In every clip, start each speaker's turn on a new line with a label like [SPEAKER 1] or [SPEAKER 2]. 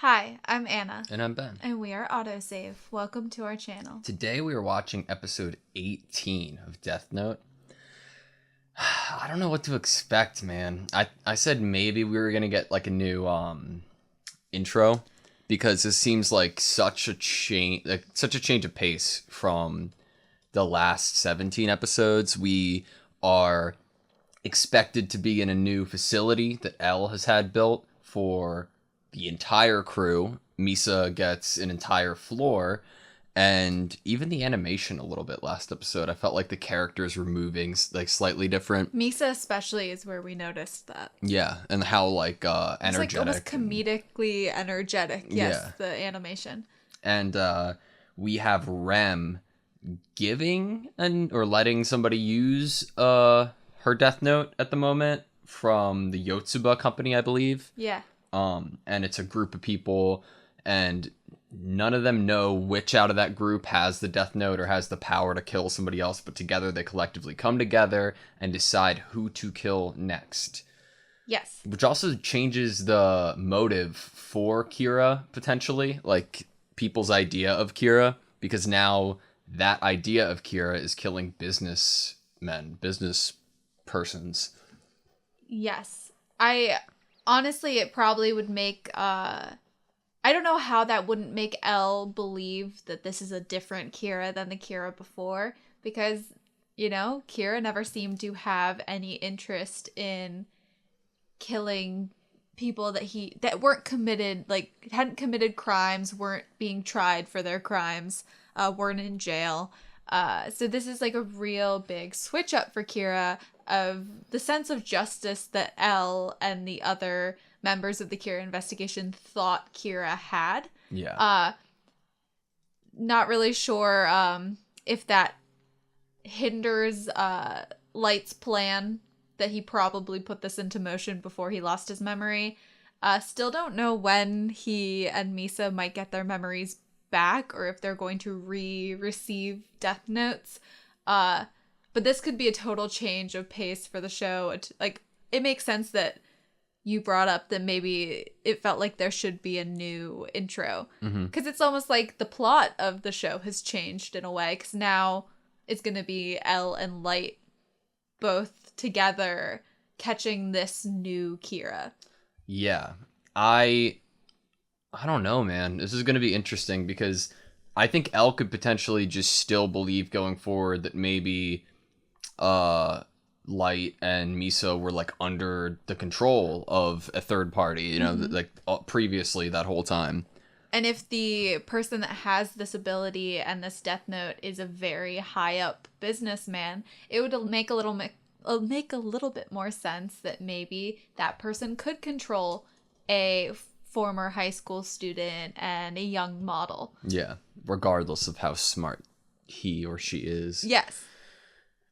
[SPEAKER 1] Hi, I'm Anna.
[SPEAKER 2] And I'm Ben.
[SPEAKER 1] And we are AutoSave. Welcome to our channel.
[SPEAKER 2] Today we are watching episode 18 of Death Note. I don't know what to expect, man. I said maybe we were going to get like a new intro because this seems like such a change of pace from the last 17 episodes. We are expected to be in a new facility that L has had built for the entire crew. Misa gets an entire floor, and even the animation a little bit last episode. I felt like the characters were moving like slightly different.
[SPEAKER 1] Misa especially is where we noticed that.
[SPEAKER 2] Yeah, and how like energetic.
[SPEAKER 1] It's like almost comedically energetic. Yes, yeah. The animation.
[SPEAKER 2] And we have Rem giving or letting somebody use her Death Note at the moment from the Yotsuba company, I believe.
[SPEAKER 1] Yeah.
[SPEAKER 2] And it's a group of people, and none of them know which out of that group has the Death Note or has the power to kill somebody else, but together they collectively come together and decide who to kill next.
[SPEAKER 1] Yes.
[SPEAKER 2] Which also changes the motive for Kira, potentially, like people's idea of Kira, because now that idea of Kira is killing businessmen, business persons.
[SPEAKER 1] Yes. Honestly, it probably would make, I don't know how that wouldn't make Elle believe that this is a different Kira than the Kira before, because, you know, Kira never seemed to have any interest in killing people that weren't committed, like, hadn't committed crimes, weren't being tried for their crimes, weren't in jail. So this is like a real big switch up for Kira of the sense of justice that Elle and the other members of the Kira investigation thought Kira had.
[SPEAKER 2] Yeah.
[SPEAKER 1] Not really sure if that hinders Light's plan that he probably put this into motion before he lost his memory. Still don't know when he and Misa might get their memories back or if they're going to receive Death Notes. But this could be a total change of pace for the show. Like, it makes sense that you brought up that maybe it felt like there should be a new intro. Because it's almost like the plot of the show has changed in a way. Because now it's going to be Elle and Light both together catching this new Kira.
[SPEAKER 2] Yeah. I don't know, man. This is going to be interesting because I think Elle could potentially just still believe going forward that maybe Light and Misa were like under the control of a third party, you know, like previously that whole time.
[SPEAKER 1] And if the person that has this ability and this Death Note is a very high up businessman, it would make a little bit more sense that maybe that person could control a former high school student and a young model.
[SPEAKER 2] Yeah, regardless of how smart he or she is.
[SPEAKER 1] Yes.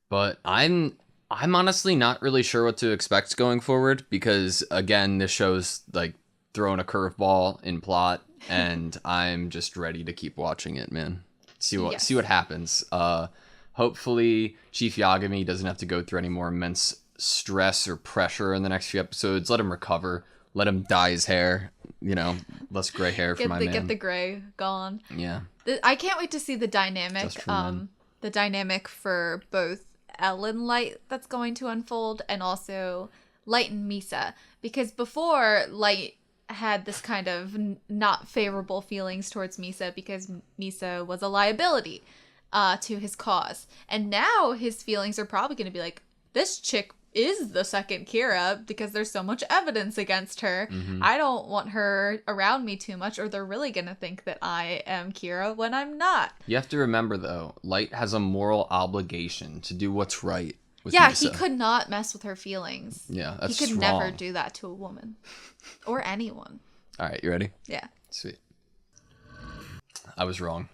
[SPEAKER 2] But I'm honestly not really sure what to expect going forward because, again, this show's like throwing a curveball in plot, and I'm just ready to keep watching it, man. See what happens. Hopefully Chief Yagami doesn't have to go through any more immense stress or pressure in the next few episodes. Let him recover. Let him dye his hair. You know, less gray hair for my man.
[SPEAKER 1] Get the gray gone.
[SPEAKER 2] Yeah.
[SPEAKER 1] I can't wait to see the dynamic. The dynamic for both Elle and Light that's going to unfold, and also Light and Misa, because before Light had this kind of not favorable feelings towards Misa because Misa was a liability to his cause, and now his feelings are probably going to be like, this chick is the second Kira because there's so much evidence against her. I don't want her around me too much, or they're really gonna think that I am Kira when I'm not.
[SPEAKER 2] You have to remember though, Light has a moral obligation to do what's right with
[SPEAKER 1] Misa.
[SPEAKER 2] Misa.
[SPEAKER 1] He could not mess with her feelings.
[SPEAKER 2] Yeah, that's
[SPEAKER 1] He could
[SPEAKER 2] strong.
[SPEAKER 1] never do that to a woman or anyone.
[SPEAKER 2] All right, you ready?
[SPEAKER 1] Yeah.
[SPEAKER 2] Sweet. I was wrong.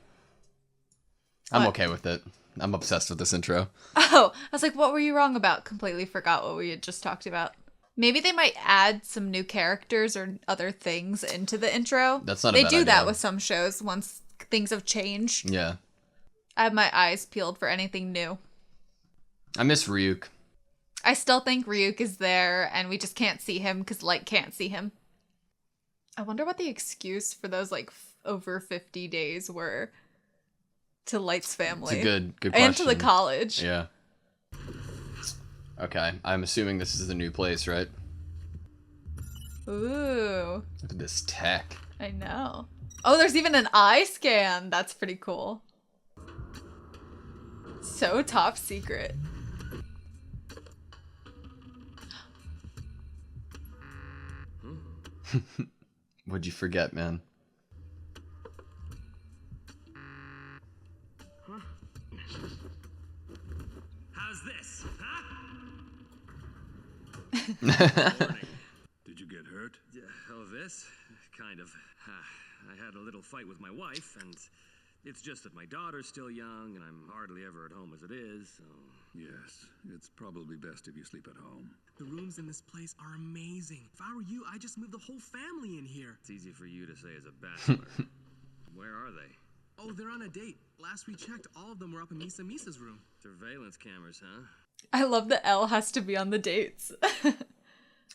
[SPEAKER 2] I'm okay with it. I'm obsessed with this intro.
[SPEAKER 1] Oh, I was like, what were you wrong about? Completely forgot what we had just talked about. Maybe they might add some new characters or other things into the intro.
[SPEAKER 2] That's not a bad idea.
[SPEAKER 1] They do that with some shows once things have changed.
[SPEAKER 2] Yeah.
[SPEAKER 1] I have my eyes peeled for anything new.
[SPEAKER 2] I miss Ryuk.
[SPEAKER 1] I still think Ryuk is there, and we just can't see him because Light can't see him. I wonder what the excuse for those like over 50 days were to Light's family.
[SPEAKER 2] It's a good question.
[SPEAKER 1] And to the college.
[SPEAKER 2] Yeah. Okay, I'm assuming this is the new place, right?
[SPEAKER 1] Ooh.
[SPEAKER 2] Look at this tech.
[SPEAKER 1] I know. Oh, there's even an eye scan. That's pretty cool. So top secret.
[SPEAKER 2] What'd you forget, man?
[SPEAKER 3] How's this, huh?
[SPEAKER 4] Warning. Did you get hurt?
[SPEAKER 3] Oh, this? Kind of. I had a little fight with my wife, and it's just that my daughter's still young, and I'm hardly ever at home as it is, so...
[SPEAKER 4] Yes, it's probably best if you sleep at home.
[SPEAKER 5] The rooms in this place are amazing. If I were you, I'd just move the whole family in here.
[SPEAKER 3] It's easy for you to say as a bachelor. Where are they?
[SPEAKER 5] Oh, they're on a date. Last we checked, all of them were up in Misa's room.
[SPEAKER 3] Surveillance cameras, huh?
[SPEAKER 1] I love that Elle has to be on the dates.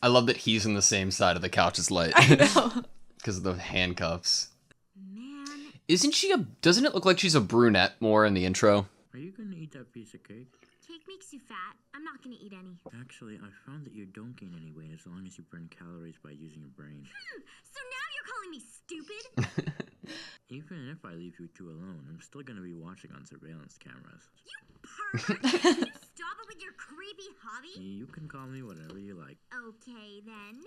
[SPEAKER 2] I love that he's on the same side of the couch as Light.
[SPEAKER 1] I know.
[SPEAKER 2] Because of the handcuffs.
[SPEAKER 6] Man,
[SPEAKER 2] Isn't she a... Doesn't it look like she's a brunette more in the intro?
[SPEAKER 7] Are you gonna eat that piece of cake?
[SPEAKER 6] cake makes you fat. I'm not gonna eat any.
[SPEAKER 7] Actually, I found that you don't gain any weight as long as you burn calories by using your brain.
[SPEAKER 6] So now you're calling me stupid?
[SPEAKER 7] Even if I leave you two alone, I'm still gonna be watching on surveillance cameras.
[SPEAKER 6] You pervert! Can you stop it with your creepy hobby?
[SPEAKER 7] You can call me whatever you like.
[SPEAKER 6] Okay, then.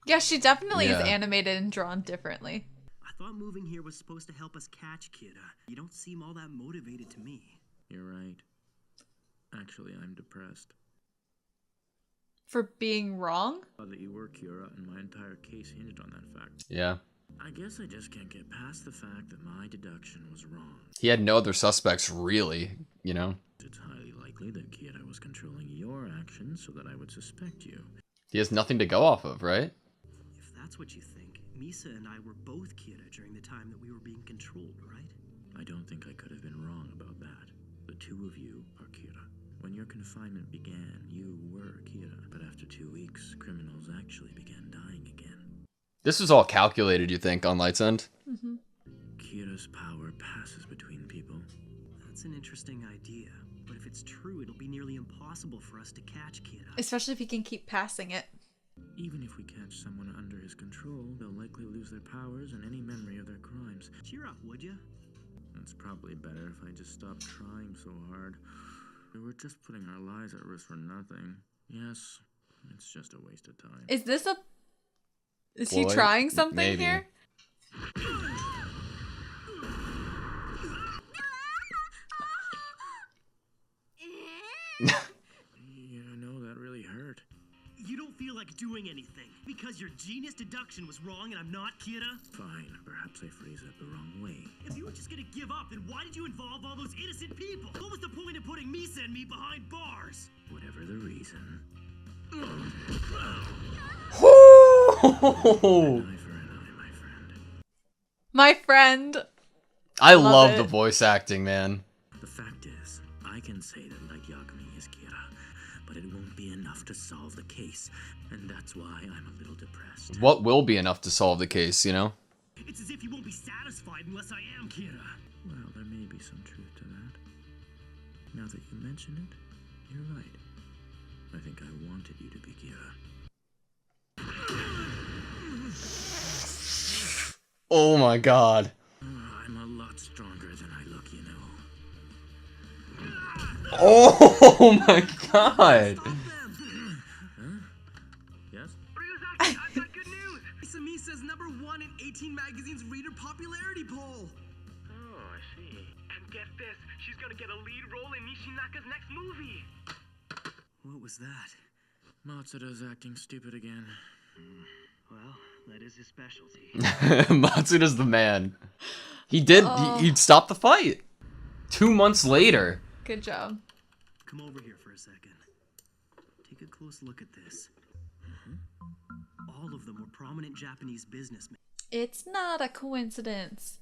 [SPEAKER 1] Yeah, she definitely
[SPEAKER 2] Yeah.
[SPEAKER 1] is animated and drawn differently.
[SPEAKER 5] I thought moving here was supposed to help us catch Kira. You don't seem all that motivated to me.
[SPEAKER 7] You're right. Actually, I'm depressed.
[SPEAKER 1] For being wrong?
[SPEAKER 7] I thought that you were Kira, and my entire case hinged on that fact.
[SPEAKER 2] Yeah.
[SPEAKER 7] I guess I just can't get past the fact that my deduction was wrong.
[SPEAKER 2] He had no other suspects, really, you know?
[SPEAKER 7] It's highly likely that Kira was controlling your actions so that I would suspect you.
[SPEAKER 2] He has nothing to go off of, right?
[SPEAKER 5] If that's what you think, Misa and I were both Kira during the time that we were being controlled, right?
[SPEAKER 7] I don't think I could have been wrong about that. The two of you are Kira. When your confinement began, you were Kira. But after 2 weeks, criminals actually began dying again.
[SPEAKER 2] This was all calculated, you think, on Light's End?
[SPEAKER 1] Mm-hmm.
[SPEAKER 7] Kira's power passes between people.
[SPEAKER 5] That's an interesting idea. But if it's true, it'll be nearly impossible for us to catch Kira.
[SPEAKER 1] Especially if he can keep passing it.
[SPEAKER 7] Even if we catch someone under his control, they'll likely lose their powers and any memory of their crimes.
[SPEAKER 5] Cheer up, would ya?
[SPEAKER 7] It's probably better if I just stopped trying so hard. We're just putting our lives at risk for nothing. Yes, it's just a waste of time.
[SPEAKER 1] Is this a... Is he
[SPEAKER 2] Boy,
[SPEAKER 1] trying something
[SPEAKER 2] maybe.
[SPEAKER 1] here?
[SPEAKER 7] Yeah, I know that really hurt.
[SPEAKER 5] You don't feel like doing anything because your genius deduction was wrong and I'm not Kira?
[SPEAKER 7] Fine, perhaps I phrased it the wrong way.
[SPEAKER 5] If you were just gonna give up, then why did you involve all those innocent people? What was the point of putting Misa and me behind bars?
[SPEAKER 7] Whatever the reason.
[SPEAKER 2] Oh!
[SPEAKER 7] Eye for an eye, my friend.
[SPEAKER 1] My friend.
[SPEAKER 2] I
[SPEAKER 1] Love
[SPEAKER 2] love
[SPEAKER 1] it.
[SPEAKER 2] the voice acting, man.
[SPEAKER 7] The fact is, I can say that Light Yagami is Kira, but it won't be enough to solve the case, and that's why I'm a little depressed.
[SPEAKER 2] What will be enough to solve the case, you know?
[SPEAKER 5] It's as if you won't be satisfied unless I am Kira.
[SPEAKER 7] Well, there may be some truth to that. Now that you mention it, you're right. I think I wanted you to be Kira.
[SPEAKER 2] Oh my god.
[SPEAKER 7] I'm a lot stronger than I look, you know.
[SPEAKER 2] Oh my god.
[SPEAKER 7] Huh? Yes?
[SPEAKER 5] Ryuzaki, I've got good news! Misa Misa's #1 in 18 Magazine's reader popularity poll!
[SPEAKER 7] Oh, I see.
[SPEAKER 5] And get this, she's gonna get a lead role in Nishinaka's next movie! What was that?
[SPEAKER 7] Matsuda's acting stupid again.
[SPEAKER 5] Well, that is his specialty.
[SPEAKER 2] Matsuda's the man. He did.
[SPEAKER 1] Oh.
[SPEAKER 2] He'd stop the fight. 2 months later.
[SPEAKER 1] Good job.
[SPEAKER 5] Come over here for a second. Take a close look at this. All of them were prominent Japanese businessmen.
[SPEAKER 1] It's not a coincidence.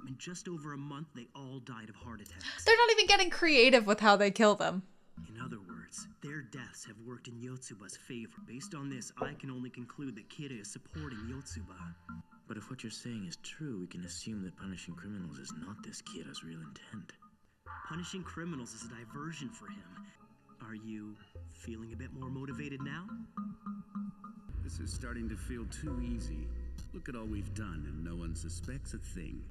[SPEAKER 5] In just over a month, they all died of heart attacks.
[SPEAKER 1] They're not even getting creative with how they kill them.
[SPEAKER 5] In other words, their deaths have worked in Yotsuba's favor. Based on this, I can only conclude that Kira is supporting Yotsuba.
[SPEAKER 7] But if what you're saying is true, we can assume that punishing criminals is not this Kira's real intent.
[SPEAKER 5] Punishing criminals is a diversion for him. Are you feeling a bit more motivated now?
[SPEAKER 4] This is starting to feel too easy. Look at all we've done and no one suspects a thing.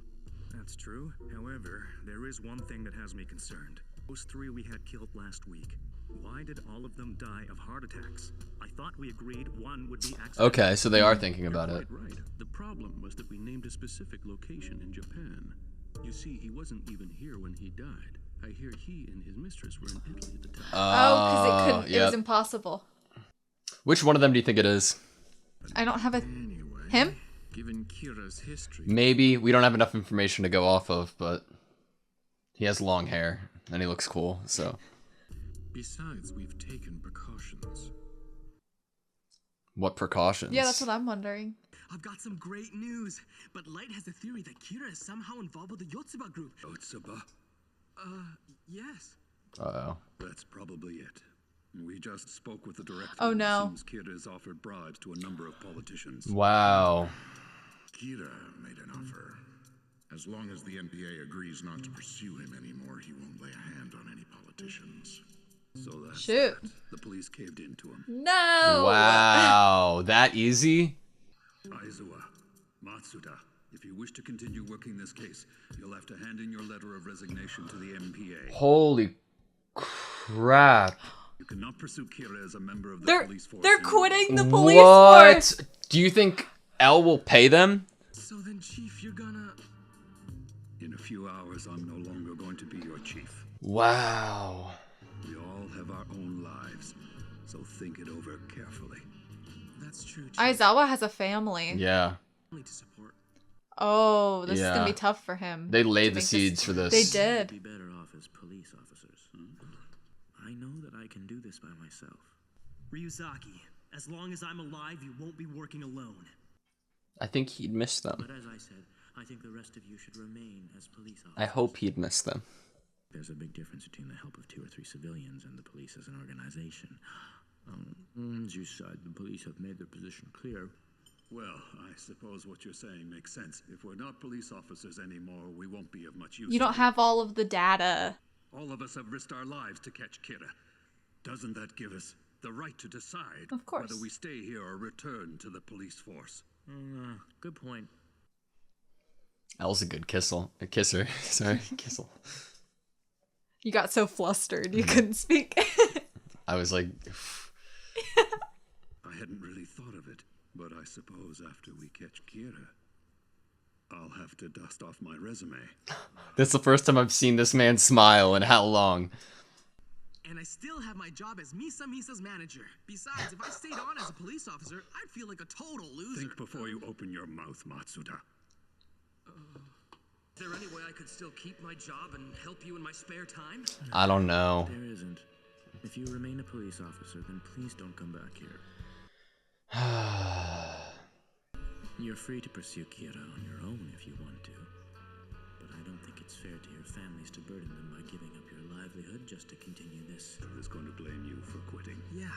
[SPEAKER 8] That's true. However, there is one thing that has me concerned. Those 3 we had killed last week. Why did all of them die of heart attacks? I thought we agreed one would be accidental.
[SPEAKER 2] Okay, so they are thinking about
[SPEAKER 4] You're
[SPEAKER 2] it.
[SPEAKER 4] quite right. The problem was that we named a specific location in Japan. You see, he wasn't even here when he died. I hear he and his mistress were in Italy at the time.
[SPEAKER 1] Oh, because it couldn't. It was
[SPEAKER 2] Yep.
[SPEAKER 1] impossible.
[SPEAKER 2] Which one of them do you think it is?
[SPEAKER 1] I don't have a
[SPEAKER 4] Anyway,
[SPEAKER 1] him.
[SPEAKER 4] given Kira's history,
[SPEAKER 2] Maybe. We don't have enough information to go off of, but he has long hair and he looks cool, so.
[SPEAKER 4] besides, we've taken precautions.
[SPEAKER 2] What precautions?
[SPEAKER 1] Yeah, that's what I'm wondering.
[SPEAKER 5] I've got some great news. But Light has a theory that Kira is somehow involved with the Yotsuba group.
[SPEAKER 4] Yotsuba?
[SPEAKER 5] Yes.
[SPEAKER 2] Uh-oh.
[SPEAKER 4] That's probably it. We just spoke with the director.
[SPEAKER 1] Oh, no.
[SPEAKER 4] It seems Kira has offered bribes to a number of politicians.
[SPEAKER 2] Wow.
[SPEAKER 9] Kira made an offer. As long as the NPA agrees not to pursue him anymore, he won't lay a hand on any politicians.
[SPEAKER 4] So that's
[SPEAKER 1] Shoot.
[SPEAKER 4] that. The police caved in to him.
[SPEAKER 1] No.
[SPEAKER 2] Wow. That easy?
[SPEAKER 4] Aizawa, Matsuda, if you wish to continue working this case, you'll have to hand in your letter of resignation to the NPA.
[SPEAKER 2] Holy crap.
[SPEAKER 4] You cannot pursue Kira as a member of the
[SPEAKER 1] They're
[SPEAKER 4] police force.
[SPEAKER 1] they're
[SPEAKER 4] anymore.
[SPEAKER 1] quitting the police
[SPEAKER 2] What?
[SPEAKER 1] force.
[SPEAKER 2] Do you think L will pay them?
[SPEAKER 5] So then, Chief, you're gonna...
[SPEAKER 4] In a few hours, I'm no longer going to be your chief.
[SPEAKER 2] Wow.
[SPEAKER 4] We all have our own lives, so think it over carefully.
[SPEAKER 5] That's true, Chief.
[SPEAKER 1] Aizawa has a family.
[SPEAKER 2] Yeah.
[SPEAKER 5] Family to support.
[SPEAKER 1] Oh, this is
[SPEAKER 2] Yeah.
[SPEAKER 1] gonna be tough for him.
[SPEAKER 2] They
[SPEAKER 1] to
[SPEAKER 2] laid the
[SPEAKER 1] make
[SPEAKER 2] seeds for this.
[SPEAKER 1] They
[SPEAKER 7] We'd
[SPEAKER 1] did.
[SPEAKER 7] be better off as police officers. I know that I can do this by myself.
[SPEAKER 5] Ryuzaki, as long as I'm alive, you won't be working alone.
[SPEAKER 2] I think he'd miss them.
[SPEAKER 7] But as I said, I think the rest of you should remain as police officers.
[SPEAKER 2] I hope he'd miss them.
[SPEAKER 7] There's a big difference between the help of 2 or 3 civilians and the police as an organization. As you said, the police have made their position clear.
[SPEAKER 4] Well, I suppose what you're saying makes sense. If we're not police officers anymore, we won't be of much use.
[SPEAKER 1] You don't have all of the data.
[SPEAKER 4] All of us have risked our lives to catch Kira. Doesn't that give us the right to decide
[SPEAKER 1] Of course.
[SPEAKER 4] whether we stay here or return to the police force?
[SPEAKER 7] Good point.
[SPEAKER 2] L's a good kisser. Sorry, kissel.
[SPEAKER 1] You got so flustered you couldn't speak.
[SPEAKER 2] I was like,
[SPEAKER 4] I hadn't really thought of it, but I suppose after we catch Kira, I'll have to dust off my resume.
[SPEAKER 2] that's the first time I've seen this man smile in how long?
[SPEAKER 5] And I still have my job as Misa's manager. Besides, if I stayed on as a police officer, I'd feel like a total loser.
[SPEAKER 4] Think before you open your mouth, Matsuda.
[SPEAKER 3] Is there any way I could still keep my job and help you in my spare time?
[SPEAKER 2] I don't know.
[SPEAKER 7] There isn't. If you remain a police officer, then please don't come back here. You're free to pursue Kira on your own if you want to. But I don't think it's fair to your families to burden them by giving up your livelihood just to continue this.
[SPEAKER 4] Who's going to blame you for quitting?
[SPEAKER 5] Yeah,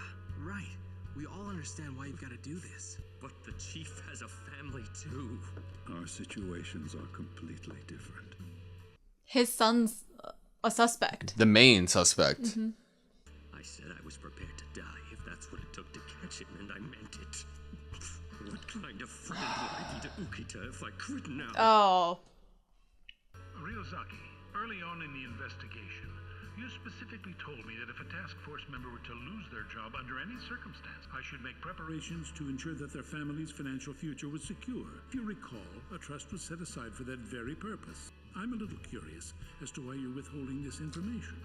[SPEAKER 5] right. We all understand why you've got to do this.
[SPEAKER 3] But the chief has a family too.
[SPEAKER 4] Our situations are completely different.
[SPEAKER 1] His son's a suspect.
[SPEAKER 2] The main suspect.
[SPEAKER 3] I said I was prepared to die if that's what it took to catch him, and I meant it. What kind of friend would I be to Ukita if I quit now?
[SPEAKER 1] Oh.
[SPEAKER 10] Ryozaki, early on in the investigation, you specifically told me that if a task force member were to lose their job under any circumstance, I should make preparations.
[SPEAKER 4] To ensure that their family's financial future was secure. If you recall, a trust was set aside for that very purpose. I'm a little curious as to why you're withholding this information.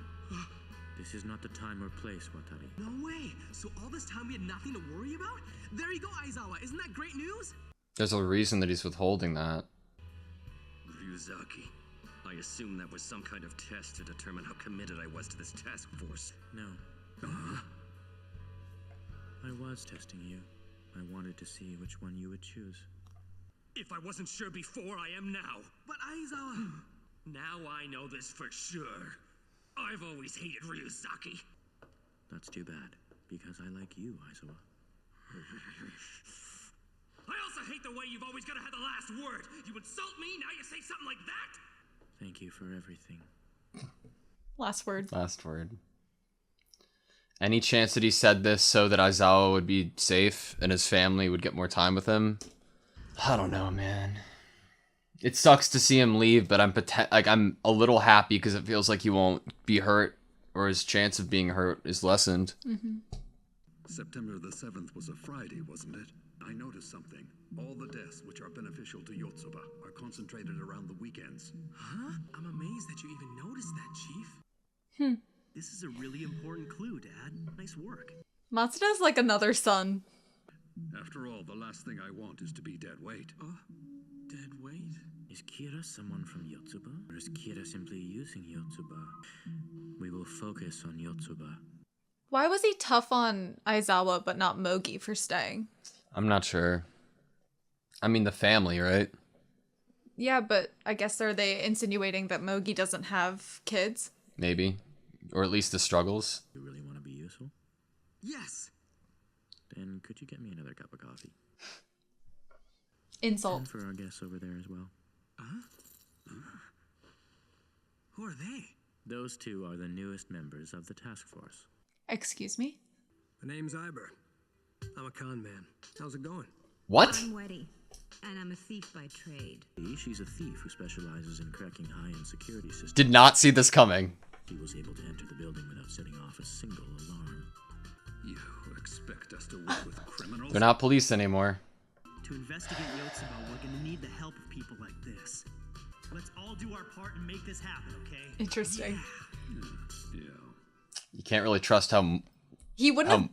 [SPEAKER 7] This is not the time or place, Watari.
[SPEAKER 5] No way. So all this time we had nothing to worry about? There you go, Aizawa. Isn't that great news?
[SPEAKER 2] There's a reason that he's withholding that.
[SPEAKER 3] Ryuzaki, I assume that was some kind of test to determine how committed I was to this task force.
[SPEAKER 7] No. I was testing you. I wanted to see which one you would choose.
[SPEAKER 3] If I wasn't sure before, I am now.
[SPEAKER 5] But Aizawa...
[SPEAKER 3] Now I know this for sure. I've always hated Ryuzaki.
[SPEAKER 7] That's too bad, because I like you, Aizawa.
[SPEAKER 3] I also hate the way you've always got to have the last word. You insult me, now you say something like that?
[SPEAKER 7] Thank you for everything.
[SPEAKER 1] Last word.
[SPEAKER 2] Last word. Any chance that he said this so that Aizawa would be safe and his family would get more time with him? I don't know, man. It sucks to see him leave, but I'm a little happy because it feels like he won't be hurt, or his chance of being hurt is lessened.
[SPEAKER 1] Mm-hmm.
[SPEAKER 11] September the 7th was a Friday, wasn't it? I noticed something. All the deaths which are beneficial to Yotsuba are concentrated around the weekends.
[SPEAKER 5] Huh? I'm amazed that you even noticed that, Chief. This is a really important clue, Dad. Nice work.
[SPEAKER 1] Matsuda's like another son.
[SPEAKER 11] After all, the last thing I want is to be dead weight.
[SPEAKER 5] Dead weight?
[SPEAKER 7] Is Kira someone from Yotsuba? Or is Kira simply using Yotsuba? We will focus on Yotsuba.
[SPEAKER 1] Why was he tough on Aizawa but not Mogi for staying?
[SPEAKER 2] I'm not sure. I mean, the family, right?
[SPEAKER 1] Yeah, but I guess are they insinuating that Mogi doesn't have kids?
[SPEAKER 2] Maybe. Or at least the struggles.
[SPEAKER 7] You really want to be useful?
[SPEAKER 5] Yes!
[SPEAKER 7] Then could you get me another cup of coffee?
[SPEAKER 1] Insult.
[SPEAKER 7] And for our guests over there as well.
[SPEAKER 5] Who are they?
[SPEAKER 7] Those two are the newest members of the task force.
[SPEAKER 1] Excuse me?
[SPEAKER 3] My name's Iber. I'm a con man. How's it going?
[SPEAKER 2] What?
[SPEAKER 12] I'm Weddy, and I'm a thief by trade.
[SPEAKER 7] She's a thief who specializes in cracking high-end security systems.
[SPEAKER 2] Did not see this coming.
[SPEAKER 7] She was able to enter the building without setting off a single alarm.
[SPEAKER 11] You expect us to work with criminals?
[SPEAKER 2] They're not police anymore.
[SPEAKER 5] To investigate Yotsuba, we're gonna need the help of people like this. Let's all do our part and make this happen, okay?
[SPEAKER 1] Interesting.
[SPEAKER 11] Yeah.
[SPEAKER 2] You can't really trust how...
[SPEAKER 1] He wouldn't have...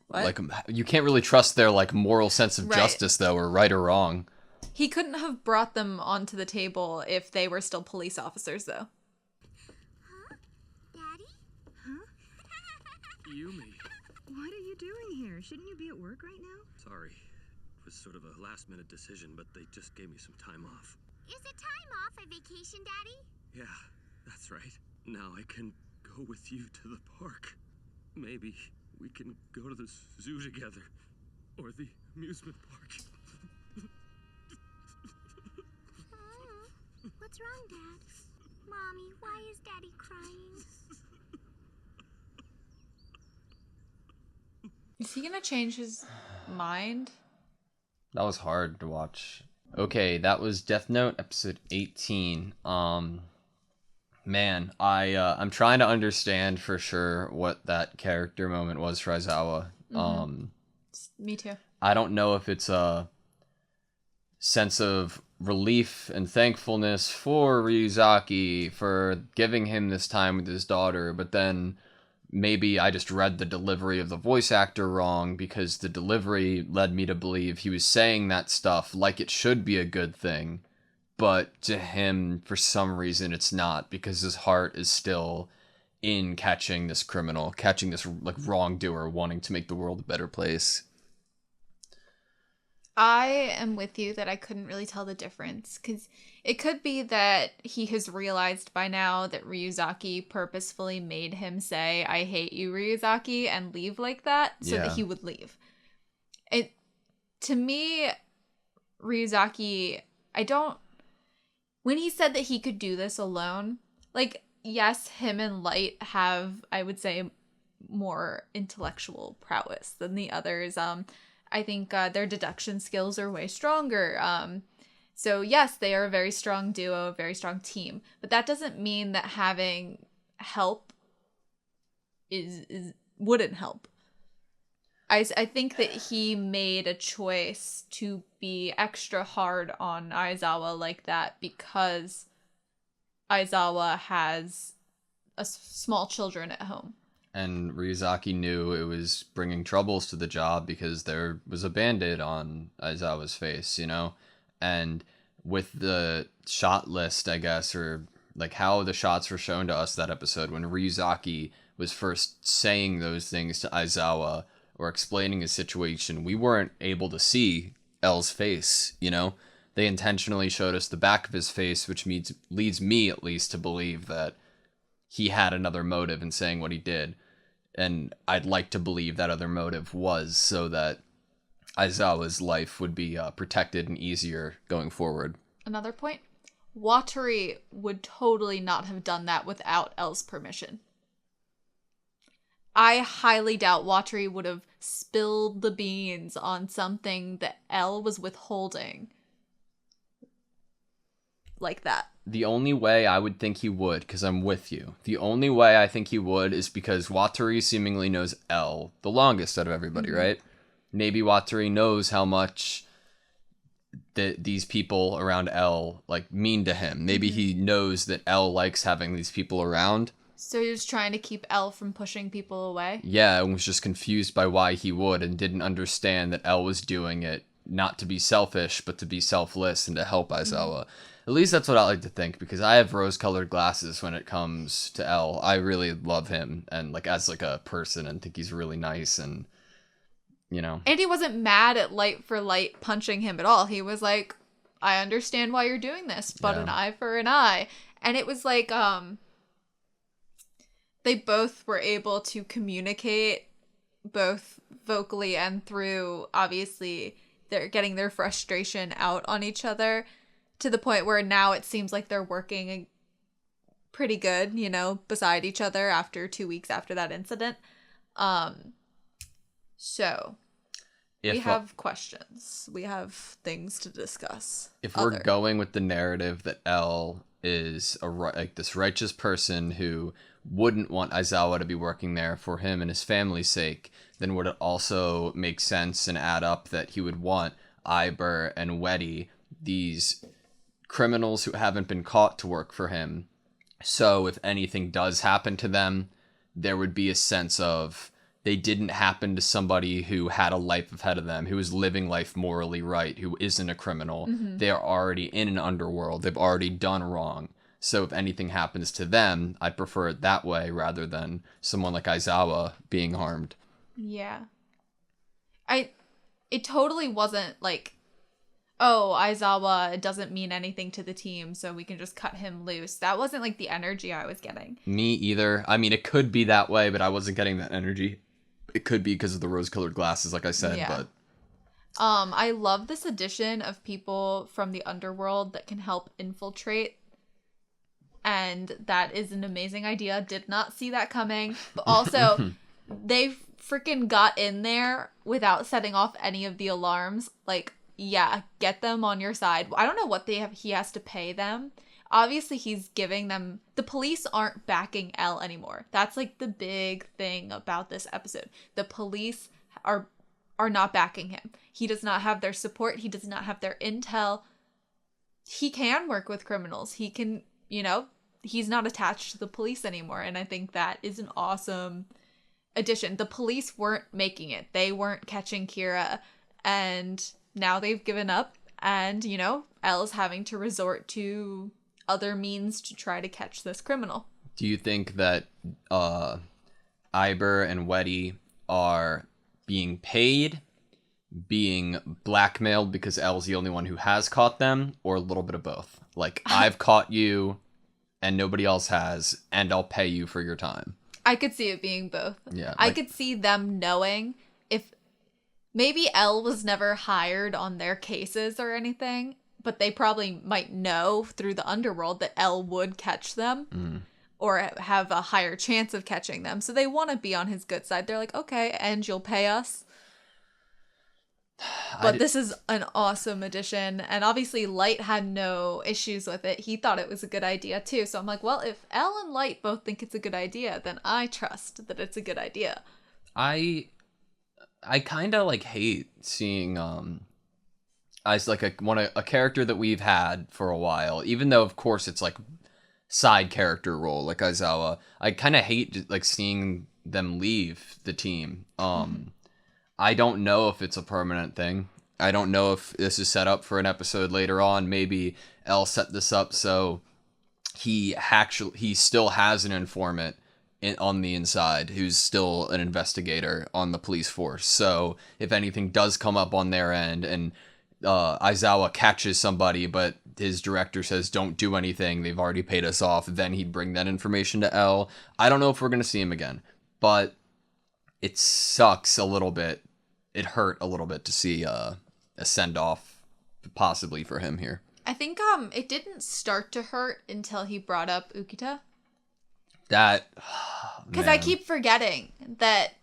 [SPEAKER 1] What?
[SPEAKER 2] Like, you can't really trust their, like, moral sense of
[SPEAKER 1] Right.
[SPEAKER 2] justice, though, or right or wrong.
[SPEAKER 1] He couldn't have brought them onto the table if they were still police officers, though.
[SPEAKER 6] Huh? Daddy?
[SPEAKER 12] Huh?
[SPEAKER 3] Yumi.
[SPEAKER 12] What are you doing here? Shouldn't you be at work right now?
[SPEAKER 3] Sorry. It was sort of a last-minute decision, but they just gave me some time off.
[SPEAKER 6] Is it time off a vacation, Daddy?
[SPEAKER 3] Yeah, that's right. Now I can go with you to the park. Maybe we can go to the zoo together. Or the amusement park.
[SPEAKER 6] What's wrong, Dad? Mommy, why is Daddy crying?
[SPEAKER 1] Is he gonna change his mind?
[SPEAKER 2] That was hard to watch. Okay, that was Death Note, episode 18. Man, I'm trying to understand for sure what that character moment was for Aizawa.
[SPEAKER 1] Me too.
[SPEAKER 2] I don't know if it's a sense of relief and thankfulness for Ryuzaki for giving him this time with his daughter, but then maybe I just read the delivery of the voice actor wrong, because the delivery led me to believe he was saying that stuff like it should be a good thing, but to him, for some reason, it's not, because his heart is still in catching this criminal, catching this like wrongdoer, wanting to make the world a better place.
[SPEAKER 1] I am with you that I couldn't really tell the difference, because it could be that he has realized by now that Ryuzaki purposefully made him say, "I hate you, Ryuzaki," and leave like that so that he would leave. To me, Ryuzaki, when he said that he could do this alone, like, yes, him and Light have, I would say, more intellectual prowess than the others. I think their deduction skills are way stronger. So yes, they are a very strong duo, a very strong team. But that doesn't mean that having help wouldn't help. I think that he made a choice to be extra hard on Aizawa like that because Aizawa has small children at home.
[SPEAKER 2] And Ryuzaki knew it was bringing troubles to the job because there was a Band-Aid on Aizawa's face, you know? And with the shot list, I guess, or like how the shots were shown to us that episode, when Ryuzaki was first saying those things to Aizawa or explaining his situation, we weren't able to see L's face, you know? They intentionally showed us the back of his face, which leads me, at least, to believe that he had another motive in saying what he did. And I'd like to believe that other motive was so that Aizawa's life would be protected and easier going forward.
[SPEAKER 1] Another point, Watari would totally not have done that without L's permission. I highly doubt Watari would have spilled the beans on something that L was withholding like that.
[SPEAKER 2] The only way I would think he would, because I'm with you, the only way I think he would is because Watari seemingly knows L the longest out of everybody, right? Maybe Watari knows how much these people around L like mean to him. Maybe he knows that L likes having these people around.
[SPEAKER 1] So he was trying to keep L from pushing people away?
[SPEAKER 2] Yeah, and was just confused by why he would and didn't understand that L was doing it not to be selfish, but to be selfless and to help Aizawa. At least that's what I like to think, because I have rose-colored glasses when it comes to L. I really love him and like as like a person and think he's really nice and, you know.
[SPEAKER 1] And he wasn't mad at Light for Light punching him at all. He was like, I understand why you're doing this, but an eye for an eye. And it was like, they both were able to communicate both vocally and through, obviously, they're getting their frustration out on each other to the point where now it seems like they're working pretty good, you know, beside each other after 2 weeks after that incident. So we have questions. We have things to discuss.
[SPEAKER 2] If we're going with the narrative that L is like this righteous person who wouldn't want Aizawa to be working there for him and his family's sake, then would it also make sense and add up that he would want Iber and Weddy, these criminals who haven't been caught, to work for him? So if anything does happen to them, there would be a sense of they didn't happen to somebody who had a life ahead of them, who is living life morally right, who isn't a criminal. They are already in an underworld. They've already done wrong. So if anything happens to them, I'd prefer it that way rather than someone like Aizawa being harmed.
[SPEAKER 1] Yeah. It totally wasn't like, oh, Aizawa doesn't mean anything to the team, so we can just cut him loose. That wasn't like the energy I was getting.
[SPEAKER 2] Me either. I mean, it could be that way, but I wasn't getting that energy. It could be because of the rose-colored glasses, like I said, but...
[SPEAKER 1] I love this addition of people from the underworld that can help infiltrate. And that is an amazing idea. Did not see that coming. But also, they freaking got in there without setting off any of the alarms. Like, yeah, get them on your side. I don't know what he has to pay them. Obviously, he's giving them... The police aren't backing L anymore. That's, like, the big thing about this episode. The police are not backing him. He does not have their support. He does not have their intel. He can work with criminals. He can, you know, he's not attached to the police anymore. And I think that is an awesome addition. The police weren't making it. They weren't catching Kira. And now they've given up. And, you know, L's having to resort to other means to try to catch this criminal.
[SPEAKER 2] Do you think that Iber and Weddy are being paid, being blackmailed because L's the only one who has caught them, or a little bit of both? Like, I've caught you and nobody else has, and I'll pay you for your time.
[SPEAKER 1] I could see it being both.
[SPEAKER 2] Yeah,
[SPEAKER 1] I could see them knowing if maybe L was never hired on their cases or anything, but they probably might know through the underworld that L would catch them or have a higher chance of catching them. So they want to be on his good side. They're like, okay, and you'll pay us. But this is an awesome addition. And obviously Light had no issues with it. He thought it was a good idea too. So I'm like, well, if L and Light both think it's a good idea, then I trust that it's a good idea.
[SPEAKER 2] I kind of like hate seeing as like a character that we've had for a while, even though of course it's like side character role like Aizawa. I kind of hate like seeing them leave the team. I don't know if it's a permanent thing. I don't know if this is set up for an episode later on. Maybe L set this up so he still has an informant on the inside who's still an investigator on the police force. So if anything does come up on their end and Aizawa catches somebody, but his director says don't do anything, they've already paid us off, then he'd bring that information to L. I don't know if we're going to see him again, but it sucks a little bit it hurt a little bit to see a send off possibly for him here.
[SPEAKER 1] I think it didn't start to hurt until he brought up Ukita.
[SPEAKER 2] That
[SPEAKER 1] because I keep forgetting that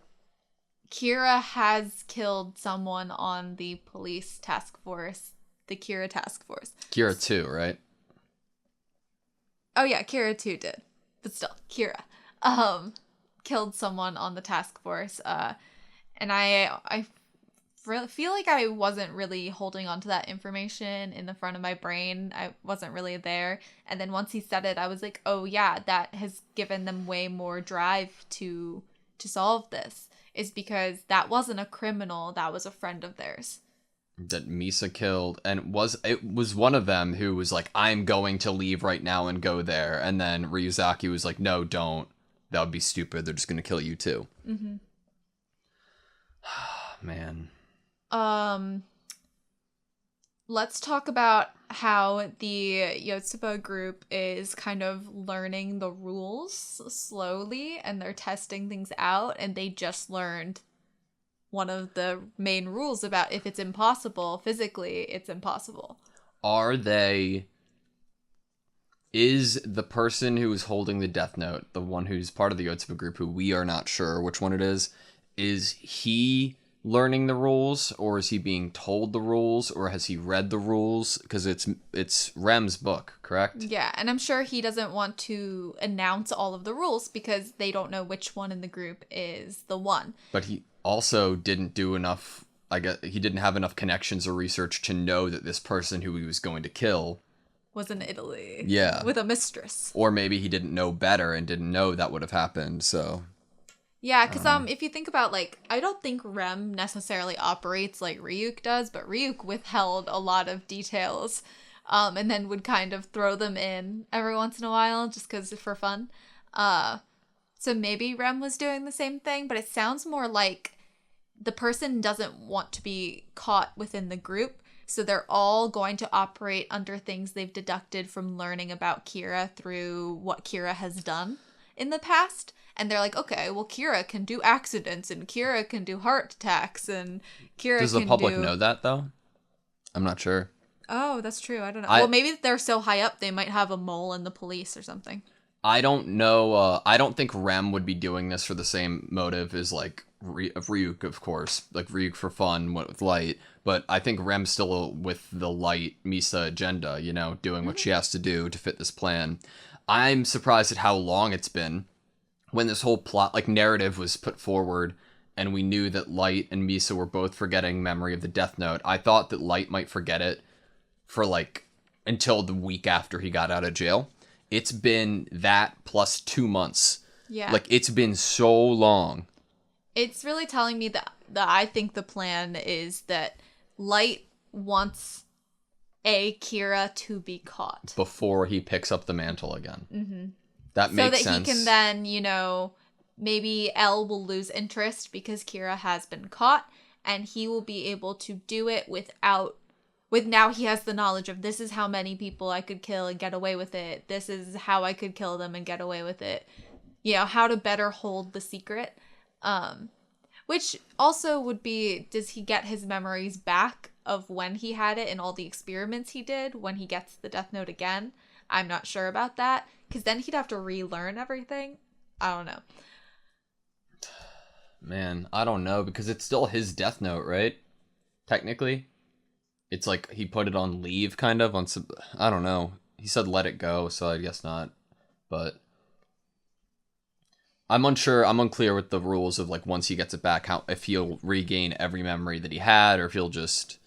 [SPEAKER 1] Kira has killed someone on the police task force, the Kira task force.
[SPEAKER 2] Kira too, right?
[SPEAKER 1] Oh yeah, Kira too did, but still, Kira killed someone on the task force. And I feel like I wasn't really holding on to that information in the front of my brain. I wasn't really there. And then once he said it, I was like, oh yeah, that has given them way more drive to solve this. Is because that wasn't a criminal, that was a friend of theirs.
[SPEAKER 2] That Misa killed, and it was one of them who was like, I'm going to leave right now and go there. And then Ryuzaki was like, no, don't. That would be stupid. They're just going to kill you too.
[SPEAKER 1] Mm-hmm.
[SPEAKER 2] Man.
[SPEAKER 1] Let's talk about how the Yotsuba group is kind of learning the rules slowly, and they're testing things out, and they just learned one of the main rules about if it's impossible physically, it's impossible.
[SPEAKER 2] Is the person who is holding the Death Note, the one who's part of the Yotsuba group, who we are not sure which one it is he learning the rules, or is he being told the rules, or has he read the rules? Because it's Rem's book, correct?
[SPEAKER 1] Yeah, and I'm sure he doesn't want to announce all of the rules because they don't know which one in the group is the one.
[SPEAKER 2] But he also didn't do enough, I guess he didn't have enough connections or research to know that this person who he was going to kill
[SPEAKER 1] was in Italy.
[SPEAKER 2] Yeah.
[SPEAKER 1] With a mistress.
[SPEAKER 2] Or maybe he didn't know better and didn't know that would have happened, so...
[SPEAKER 1] Yeah, because if you think about, like, I don't think Rem necessarily operates like Ryuk does, but Ryuk withheld a lot of details, and then would kind of throw them in every once in a while, just because for fun. So maybe Rem was doing the same thing, but it sounds more like the person doesn't want to be caught within the group, so they're all going to operate under things they've deducted from learning about Kira through what Kira has done in the past. And they're like, okay, well, Kira can do accidents, and Kira can do heart attacks, and Kira
[SPEAKER 2] Does the public know that, though? I'm not sure.
[SPEAKER 1] Oh, that's true. I don't know. Well, maybe they're so high up, they might have a mole in the police or something.
[SPEAKER 2] I don't know. I don't think Rem would be doing this for the same motive as, like, Ryuk, of course. Like, Ryuk for fun, went with Light. But I think Rem's still with the Light Misa agenda, you know, doing what she has to do to fit this plan. I'm surprised at how long it's been. When this whole plot, like, narrative was put forward, and we knew that Light and Misa were both forgetting memory of the Death Note, I thought that Light might forget it for, like, until the week after he got out of jail. It's been that plus 2 months.
[SPEAKER 1] Yeah.
[SPEAKER 2] Like, it's been so long.
[SPEAKER 1] It's really telling me that I think the plan is that Light wants Kira to be caught.
[SPEAKER 2] Before he picks up the mantle again.
[SPEAKER 1] Mm-hmm.
[SPEAKER 2] That makes sense.
[SPEAKER 1] So that he can then, you know, maybe L will lose interest because Kira has been caught, and he will be able to do it with now he has the knowledge of, this is how many people I could kill and get away with it. This is how I could kill them and get away with it. You know, how to better hold the secret. Which also would be, does he get his memories back of when he had it and all the experiments he did when he gets the Death Note again? I'm not sure about that. Because then he'd have to relearn everything. I don't know.
[SPEAKER 2] Man, I don't know, because it's still his Death Note, right? Technically. It's like he put it on leave, kind of. I don't know. He said let it go, so I guess not. But I'm unsure. I'm unclear with the rules of, like, once he gets it back, if he'll regain every memory that he had, or if he'll just,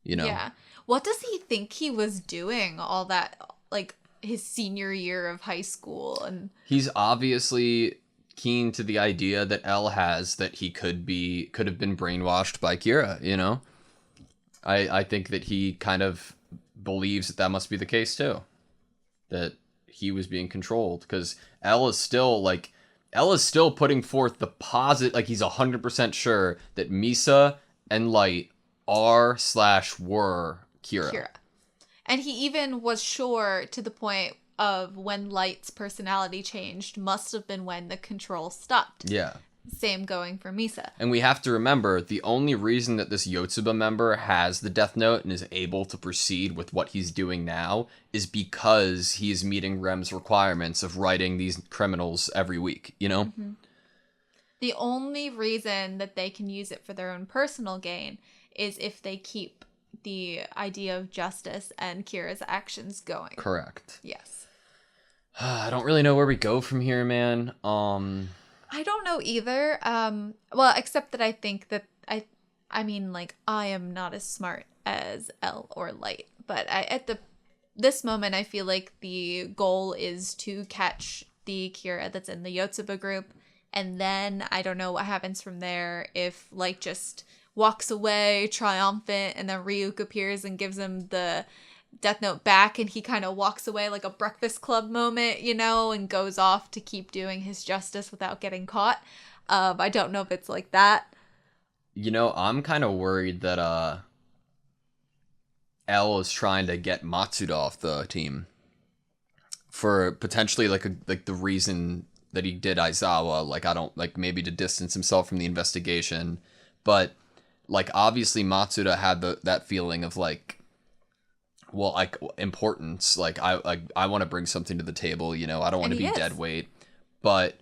[SPEAKER 2] you know.
[SPEAKER 1] Yeah. What does he think he was doing all that, like, his senior year of high school? And
[SPEAKER 2] he's obviously keen to the idea that L has, that he could have been brainwashed by Kira, you know? I think that he kind of believes that must be the case too. That he was being controlled, because L is still putting forth the like, he's 100% sure that Misa and Light are/were Kira.
[SPEAKER 1] And he even was sure to the point of when Light's personality changed must have been when the control stopped.
[SPEAKER 2] Yeah.
[SPEAKER 1] Same going for Misa.
[SPEAKER 2] And we have to remember, the only reason that this Yotsuba member has the Death Note and is able to proceed with what he's doing now is because he's meeting Rem's requirements of writing these criminals every week, you know?
[SPEAKER 1] Mm-hmm. The only reason that they can use it for their own personal gain is if they keep the idea of justice and Kira's actions going.
[SPEAKER 2] Correct.
[SPEAKER 1] Yes.
[SPEAKER 2] I don't really know where we go from here, man.
[SPEAKER 1] I don't know either. Well, except that I think that I mean, like, I am not as smart as L or Light, but this moment, I feel like the goal is to catch the Kira that's in the Yotsuba group, and then I don't know what happens from there. If Light just walks away triumphant, and then Ryuk appears and gives him the Death Note back, and he kind of walks away like a Breakfast Club moment, you know, and goes off to keep doing his justice without getting caught. I don't know if it's like that.
[SPEAKER 2] You know, I'm kind of worried that L is trying to get Matsuda off the team for potentially like the reason that he did Aizawa, like I don't like maybe to distance himself from the investigation, but like obviously Matsuda had that feeling of like, well, like importance, like I want to bring something to the table, you know, I don't want to be dead weight, but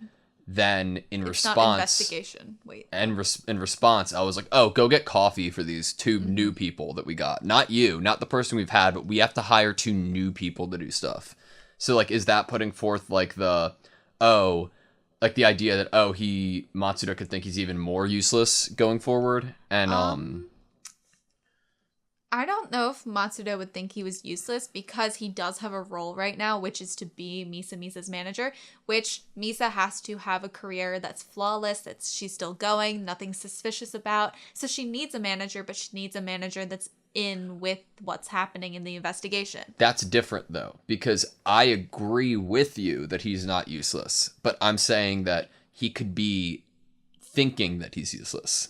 [SPEAKER 2] then in response, not
[SPEAKER 1] investigation, wait,
[SPEAKER 2] and in response, I was like, oh, go get coffee for these two new people that we got, not you, not the person we've had, but we have to hire 2 new people to do stuff. So like, is that putting forth like like the idea that Matsuda could think he's even more useless going forward, and
[SPEAKER 1] I don't know if Matsuda would think he was useless because he does have a role right now, which is to be Misa's manager, which Misa has to have a career that's flawless, that she's still going, nothing suspicious about. So she needs a manager, but she needs a manager that's in with what's happening in the investigation.
[SPEAKER 2] That's different though, because I agree with you that he's not useless, but I'm saying that he could be thinking that he's useless.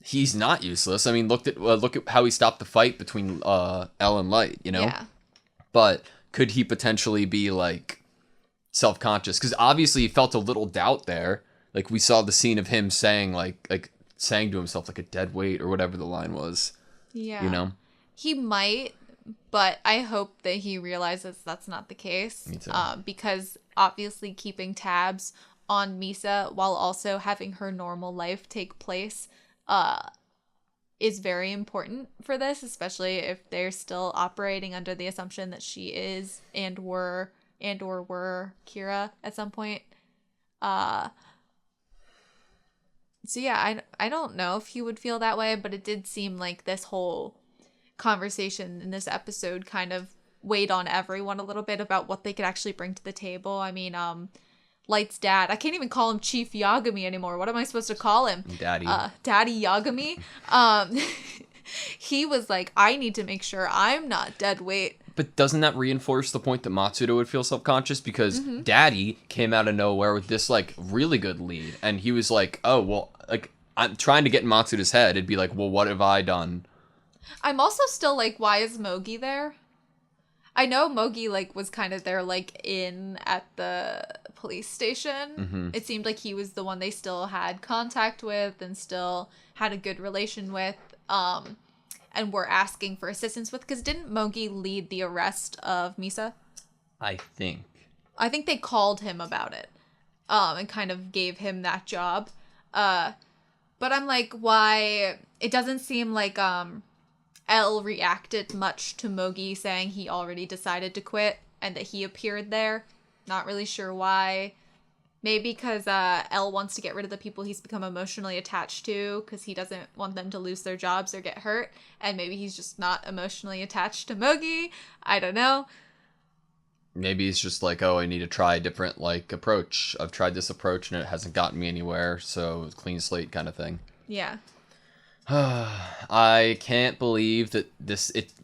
[SPEAKER 2] He's not useless. I mean, look at how he stopped the fight between L and Light, you know?
[SPEAKER 1] Yeah.
[SPEAKER 2] But could he potentially be like self-conscious? Because obviously he felt a little doubt there. Like we saw the scene of him saying like saying to himself like a dead weight or whatever the line was.
[SPEAKER 1] Yeah.
[SPEAKER 2] You know?
[SPEAKER 1] He might, but I hope that he realizes that's not the case.
[SPEAKER 2] Me too.
[SPEAKER 1] Because obviously keeping tabs on Misa while also having her normal life take place is very important for this, especially if they're still operating under the assumption that she is or were Kira at some point. So yeah, I don't know if he would feel that way, but it did seem like this whole conversation in this episode kind of weighed on everyone a little bit about what they could actually bring to the table. I mean, Light's dad, I can't even call him Chief Yagami anymore. What am I supposed to call him?
[SPEAKER 2] Daddy.
[SPEAKER 1] Daddy Yagami. He was like, I need to make sure I'm not dead weight.
[SPEAKER 2] But doesn't that reinforce the point that Matsuda would feel self-conscious? Because Daddy came out of nowhere with this, like, really good lead. And he was like, oh, well, like, I'm trying to get in Matsuda's head. It'd be like, well, what have I done?
[SPEAKER 1] I'm also still like, why is Mogi there? I know Mogi, like, was kind of there, like, in at the police station. It seemed like he was the one they still had contact with and still had a good relation with. And were asking for assistance with, because didn't Mogi lead the arrest of Misa?
[SPEAKER 2] I think
[SPEAKER 1] they called him about it, and kind of gave him that job. But I'm like, why? It doesn't seem like L reacted much to Mogi saying he already decided to quit and that he appeared there. Not really sure why. Maybe because L wants to get rid of the people he's become emotionally attached to because he doesn't want them to lose their jobs or get hurt. And maybe he's just not emotionally attached to Mogi. I don't know.
[SPEAKER 2] Maybe he's just like, oh, I need to try a different, like, approach. I've tried this approach and it hasn't gotten me anywhere, so clean slate kind of thing.
[SPEAKER 1] Yeah.
[SPEAKER 2] I can't believe that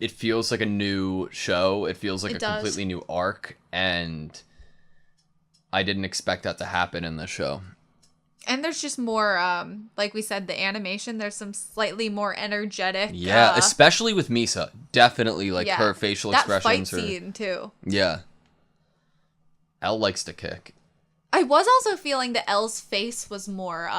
[SPEAKER 2] it feels like a new show. It feels like completely new arc, and I didn't expect that to happen in this show.
[SPEAKER 1] And there's just more, like we said, the animation, there's some slightly more energetic.
[SPEAKER 2] Yeah, especially with Misa. Definitely, like, her facial expressions.
[SPEAKER 1] That fight scene, too.
[SPEAKER 2] Yeah. L likes to kick.
[SPEAKER 1] I was also feeling that Elle's face was more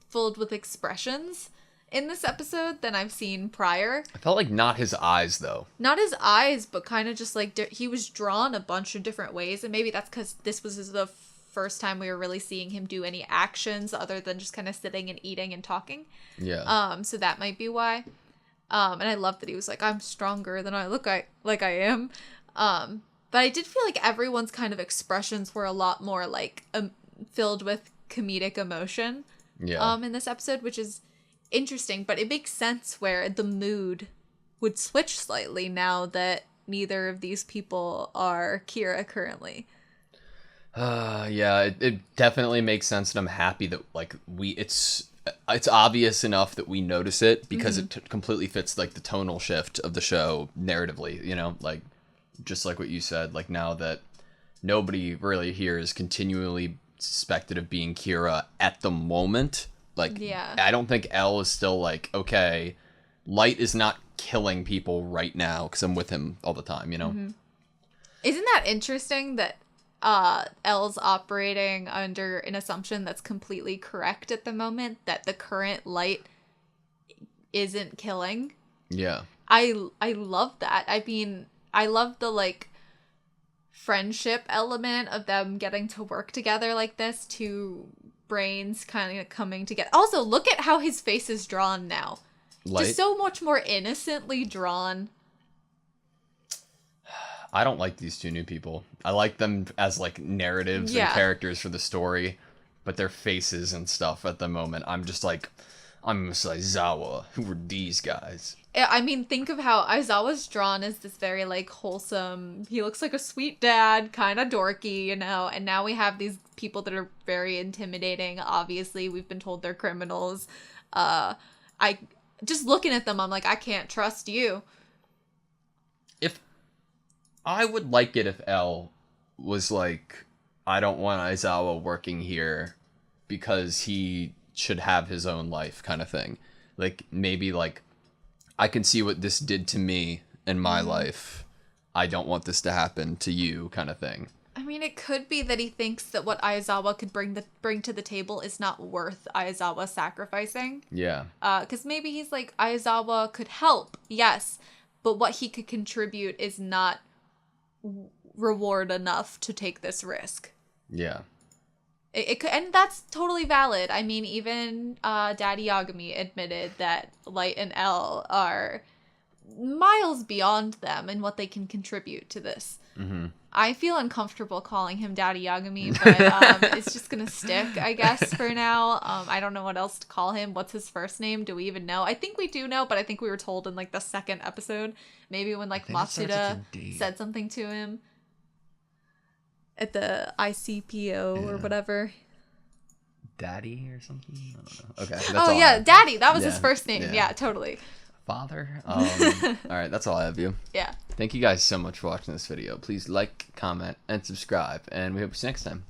[SPEAKER 1] filled with expressions in this episode than I've seen prior.
[SPEAKER 2] I felt like not his eyes, though.
[SPEAKER 1] Not his eyes, but kind of just like he was drawn a bunch of different ways, and maybe that's because this was the first time we were really seeing him do any actions other than just kind of sitting and eating and talking.
[SPEAKER 2] Yeah.
[SPEAKER 1] So that might be why. And I love that he was like, I'm stronger than I look like I am. But I did feel like everyone's kind of expressions were a lot more like filled with comedic emotion.
[SPEAKER 2] Yeah.
[SPEAKER 1] In this episode, which is interesting, but it makes sense where the mood would switch slightly now that neither of these people are Kira currently.
[SPEAKER 2] Yeah, it definitely makes sense, and I'm happy that like it's obvious enough that we notice it because it completely fits like the tonal shift of the show narratively, you know, like just like what you said, like now that nobody really here is continually suspected of being Kira at the moment. Like,
[SPEAKER 1] yeah.
[SPEAKER 2] I don't think Elle is still like, okay, Light is not killing people right now because I'm with him all the time, you know?
[SPEAKER 1] Isn't that interesting that Elle's operating under an assumption that's completely correct at the moment, that the current Light isn't killing?
[SPEAKER 2] Yeah.
[SPEAKER 1] I love that. I mean, I love the like friendship element of them getting to work together like this, two brains kind of coming together. Also, look at how his face is drawn now.
[SPEAKER 2] Light?
[SPEAKER 1] Just so much more innocently drawn.
[SPEAKER 2] I don't like these two new people. I like them as like narratives and characters for the story, but their faces and stuff at the moment, I'm just like, I'm Aizawa. Who were these guys?
[SPEAKER 1] I mean, think of how Aizawa's drawn as this very, like, wholesome, he looks like a sweet dad, kind of dorky, you know, and now we have these people that are very intimidating. Obviously, we've been told they're criminals. Just looking at them, I'm like, I can't trust you.
[SPEAKER 2] If I would like it if Elle was like, I don't want Aizawa working here because he should have his own life kind of thing. Like, maybe, like, I can see what this did to me in my life. I don't want this to happen to you kind of thing.
[SPEAKER 1] I mean, it could be that he thinks that what Aizawa could bring to the table is not worth Aizawa sacrificing.
[SPEAKER 2] Yeah.
[SPEAKER 1] Because maybe he's like, Aizawa could help, yes, but what he could contribute is not reward enough to take this risk.
[SPEAKER 2] Yeah.
[SPEAKER 1] It could, and that's totally valid. I mean, even Daddy Yagami admitted that Light and Elle are miles beyond them in what they can contribute to this. I feel uncomfortable calling him Daddy Yagami, but it's just gonna stick, I guess, for now. I don't know what else to call him. What's his first name? Do we even know? I think we do know, but I think we were told in like the second episode, maybe when like Matsuda said something to him at the ICPO or whatever.
[SPEAKER 2] Daddy or something? I don't know. Okay. That's
[SPEAKER 1] oh, yeah, Daddy. That was his first name. Yeah, totally.
[SPEAKER 2] Father? All right, that's all I have you.
[SPEAKER 1] Yeah.
[SPEAKER 2] Thank you guys so much for watching this video. Please like, comment, and subscribe, and we hope to see you next time.